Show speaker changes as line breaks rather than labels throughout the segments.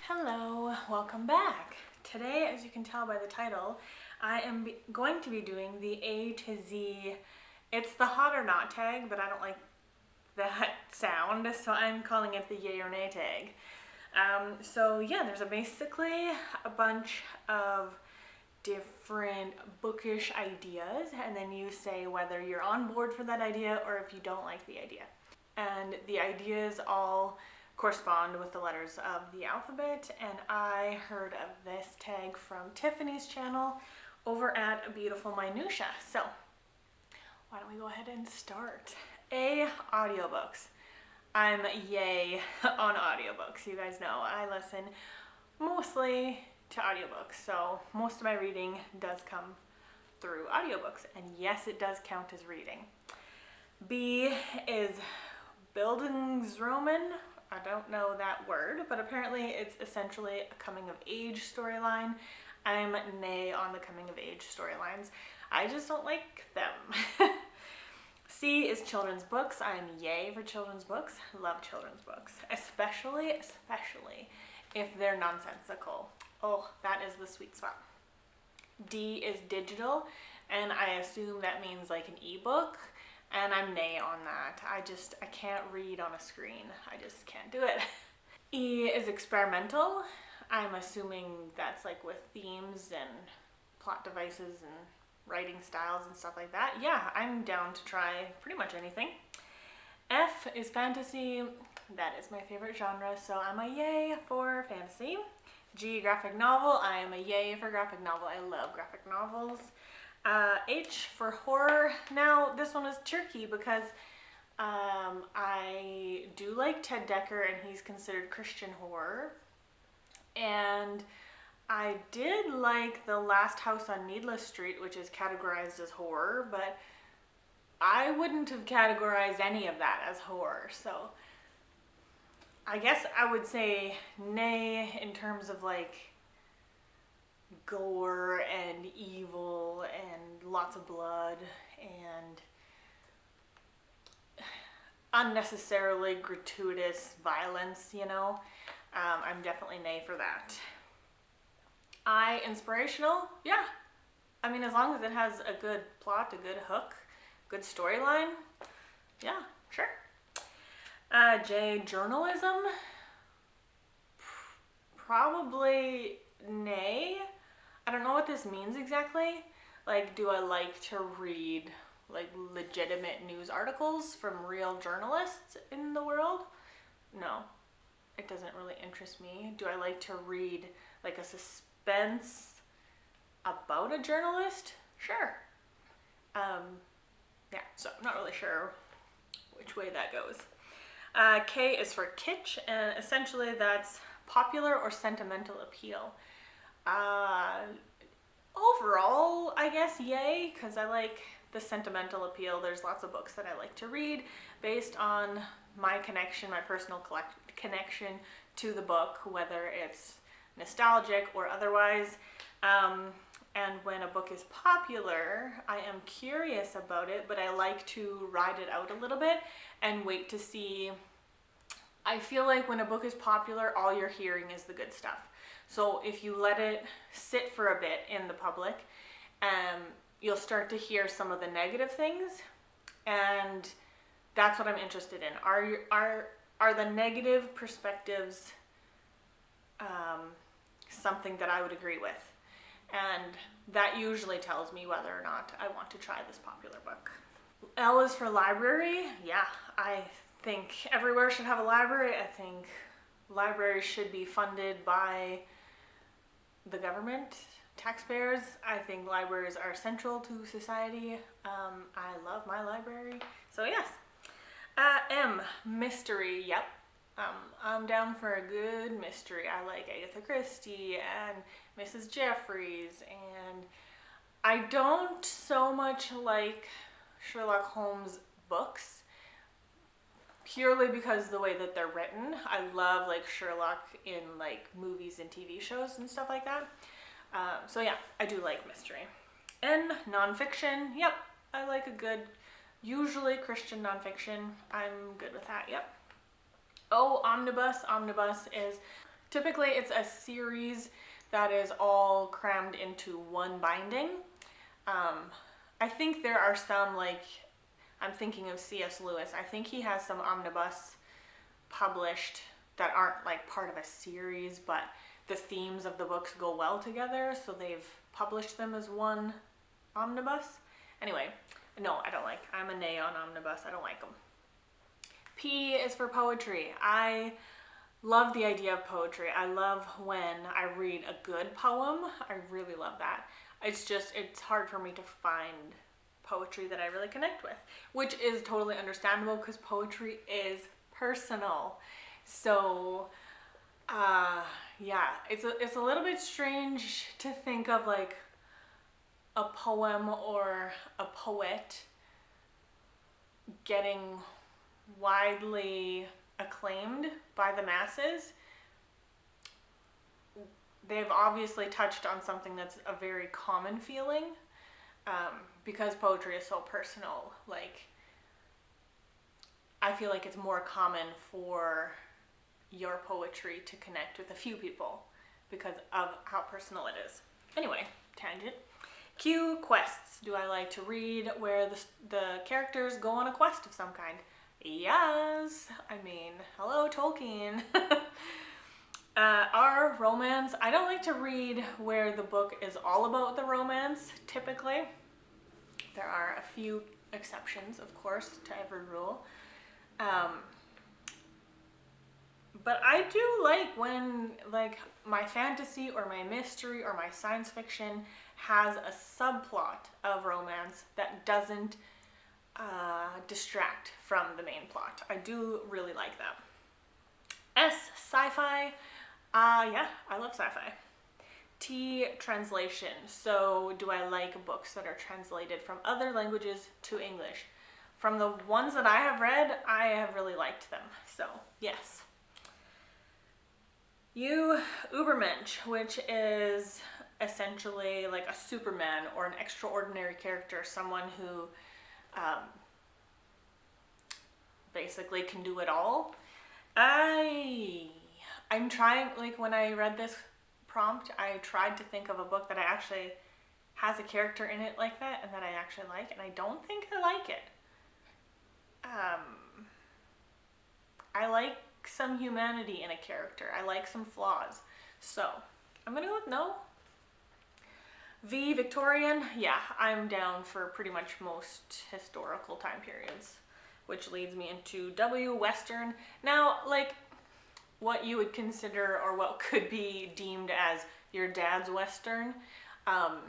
Hello, welcome back. Today, as you can tell by the title, I am going to be doing the A to Z. It's the hot or not tag, but I don't like that sound, so I'm calling it the yay or nay tag. There's basically a bunch of different bookish ideas, and then you say whether you're on board for that idea or if you don't like the idea. And the ideas all correspond with the letters of the alphabet, and I heard of this tag from Tiffany's channel over at Beautiful Minutia. So why don't we go ahead and start? A, audiobooks. I'm yay on audiobooks. You guys know I listen mostly to audiobooks, so most of my reading does come through audiobooks, and yes, it does count as reading. B is Bildungsroman. I don't know that word, but apparently it's essentially a coming of age storyline. I'm nay on the coming of age storylines. I just don't like them. C is children's books. I'm yay for children's books. Love children's books, especially if they're nonsensical. Oh, that is the sweet spot. D is digital, and I assume that means like an ebook. And I'm nay on that. I can't read on a screen. I just can't do it. E is experimental. I'm assuming that's like with themes and plot devices and writing styles and stuff like that. Yeah, I'm down to try pretty much anything. F is fantasy. That is my favorite genre, so I'm a yay for fantasy. G, graphic novel. I am a yay for graphic novel. I love graphic novels. H for horror. Now this one is tricky because I do like Ted Dekker, and he's considered Christian horror, and I did like The Last House on Needless Street, which is categorized as horror, but I wouldn't have categorized any of that as horror, so I guess I would say nay in terms of like gore and evil and lots of blood and unnecessarily gratuitous violence, you know. I'm definitely nay for that. I, inspirational. Yeah, I mean, as long as it has a good plot, a good hook, good storyline, yeah, sure. J, journalism. Probably nay. I don't know what this means exactly. Like, do I like to read like legitimate news articles from real journalists in the world? No, it doesn't really interest me. Do I like to read like a suspense about a journalist? Sure. Yeah, so I'm not really sure which way that goes. K is for kitsch, and essentially that's popular or sentimental appeal. Overall, I guess yay, because I like the sentimental appeal. There's lots of books that I like to read based on my connection, my personal connection to the book, whether it's nostalgic or otherwise. And when a book is popular, I am curious about it, but I like to ride it out a little bit and wait to see. I feel like when a book is popular, all you're hearing is the good stuff. So if you let it sit for a bit in the public, you'll start to hear some of the negative things, and that's what I'm interested in. Are the negative perspectives something that I would agree with? And that usually tells me whether or not I want to try this popular book. L is for library. Yeah, I think everywhere should have a library. I think libraries should be funded by the government, taxpayers. I think libraries are central to society. I love my library. So yes. M, mystery. Yep. I'm down for a good mystery. I like Agatha Christie and Mrs. Jeffries, and I don't so much like Sherlock Holmes books, purely because the way that they're written. I love like Sherlock in like movies and TV shows and stuff like that. So yeah, I do like mystery. N, nonfiction. Yep, I like a good, usually Christian nonfiction. I'm good with that, yep. Oh, Omnibus. Omnibus is Typically it's a series that is all crammed into one binding. I think there are some, like, I'm thinking of C.S. Lewis. I think he has some omnibus published that aren't like part of a series, but the themes of the books go well together, so they've published them as one omnibus. Anyway, no, I don't like. I'm a nay on omnibus. I don't like them. P is for poetry. I love the idea of poetry. I love when I read a good poem. I really love that. It's hard for me to find poetry that I really connect with, which is totally understandable because poetry is personal. So, yeah, it's a little bit strange to think of like a poem or a poet getting widely acclaimed by the masses. They've obviously touched on something that's a very common feeling, because poetry is so personal. Like, I feel like it's more common for your poetry to connect with a few people because of how personal it is. Anyway, tangent. Q, quests. Do I like to read where the characters go on a quest of some kind? Yes. I mean, hello, Tolkien. R, romance. I don't like to read where the book is all about the romance, typically. There are a few exceptions, of course, to every rule. But I do like when, like, my fantasy or my mystery or my science fiction has a subplot of romance that doesn't distract from the main plot. I do really like that. S, sci-fi. Yeah, I love sci-fi. T, translation. So do I like books that are translated from other languages to English? From the ones that I have read, I have really liked them. So, yes. U, Übermensch, which is essentially like a Superman or an extraordinary character, someone who basically can do it all. I'm trying, like, when I read this prompt, I tried to think of a book that I actually has a character in it like that and that I actually like, and I don't think I like it. I like some humanity in a character. I like some flaws. So, I'm gonna go with no. V, Victorian. Yeah, I'm down for pretty much most historical time periods, which leads me into W, Western. Now, like, what you would consider or what could be deemed as your dad's Western, I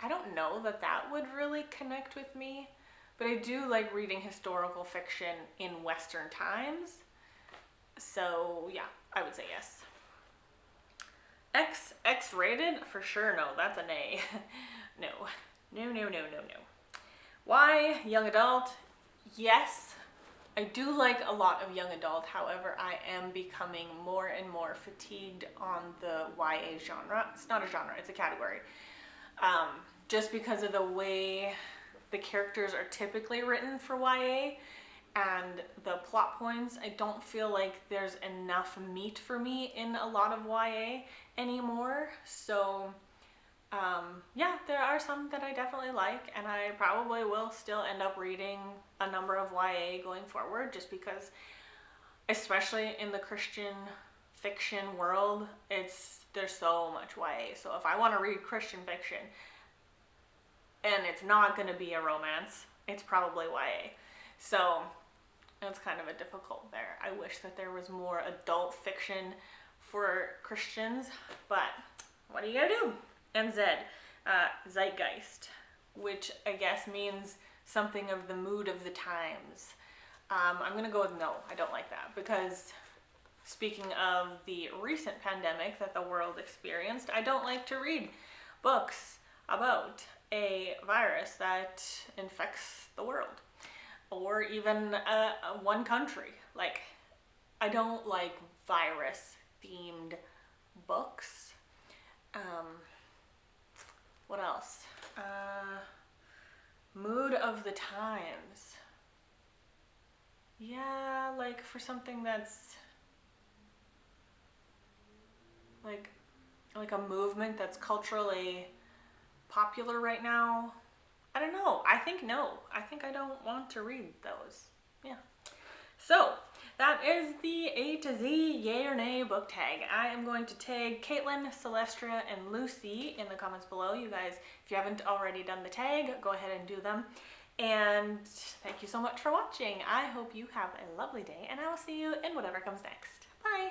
don't know that would really connect with me, but I do like reading historical fiction in Western times. So yeah, I would say yes. X, X-rated? For sure no, that's a nay. No. Y, young adult? Yes. I do like a lot of young adult, however, I am becoming more and more fatigued on the YA genre. It's not a genre, it's a category. Just because of the way the characters are typically written for YA and the plot points, I don't feel like there's enough meat for me in a lot of YA anymore. So yeah, there are some that I definitely like, and I probably will still end up reading a number of YA going forward, just because, especially in the Christian fiction world, there's so much YA. So if I want to read Christian fiction and it's not going to be a romance, it's probably YA. So it's kind of a difficult there. I wish that there was more adult fiction for Christians, but what are you gonna do? And Z, Zeitgeist, which I guess means something of the mood of the times. I'm gonna go with no, I don't like that, because speaking of the recent pandemic that the world experienced, I don't like to read books about a virus that infects the world, or even one country. Like, I don't like virus-themed books. What else? Mood of the times. Yeah, like for something that's like a movement that's culturally popular right now? I don't know. I think no. I think I don't want to read those. Yeah. So that is the A to Z yay or nay book tag. I am going to tag Caitlin, Celestia, and Lucy in the comments below. You guys, if you haven't already done the tag, go ahead and do them. And thank you so much for watching. I hope you have a lovely day, and I will see you in whatever comes next. Bye!